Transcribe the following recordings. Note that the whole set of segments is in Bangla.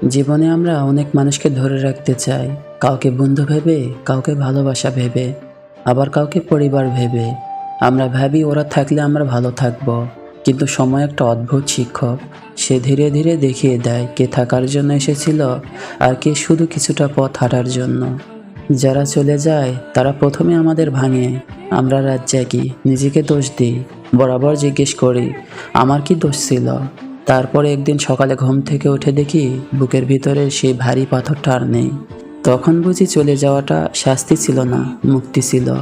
জীবনে আমরা অনেক মানুষকে ধরে রাখতে চাই, কাউকে বন্ধু ভেবে, কাউকে ভালোবাসা ভেবে, আবার কাউকে পরিবার ভেবে। আমরা ভাবি ওরা থাকলে আমরা ভালো থাকব, কিন্তু সময় একটা অদ্ভুত শিক্ষক। সে ধীরে ধীরে দেখিয়ে দেয় কে থাকার জন্য এসেছিল আর কে শুধু কিছুটা পথ হাঁটার জন্য। যারা চলে যায় তারা প্রথমে আমাদের ভাঙে, আমরা রাত জাগি, নিজেকে দোষ দিই, বরাবর জিজ্ঞেস করি আমার কি দোষ ছিল। তারপরে একদিন সকালে ঘুম থেকে উঠে দেখি বুকের ভিতরে সেই ভারী পাথরটা আর নেই। তখন বুঝি চলে যাওয়াটা শাস্তি ছিল না, মুক্তি ছিল।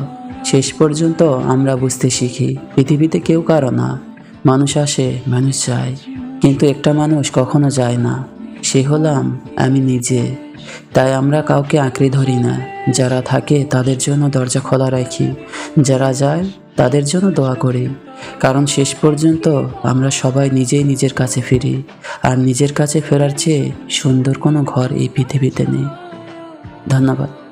শেষ পর্যন্ত আমরা বুঝতে শিখি পৃথিবীতে কেউ কারো না। মানুষ আসে, মানুষ যায়, কিন্তু একটা মানুষ কখনো যায় না, সে হলাম আমি নিজে। তাই আমরা কাউকে আঁকড়ে ধরি না, যারা থাকে তাদের জন্য দরজা খোলা রাখি, যারা যায় তাদের জন্য দোয়া করি। কারণ শেষ পর্যন্ত আমরা সবাই নিজেই নিজের কাছে ফিরি, আর নিজের কাছে ফেরার চেয়ে সুন্দর কোনো ঘর এই পৃথিবীতে নেই। ধন্যবাদ।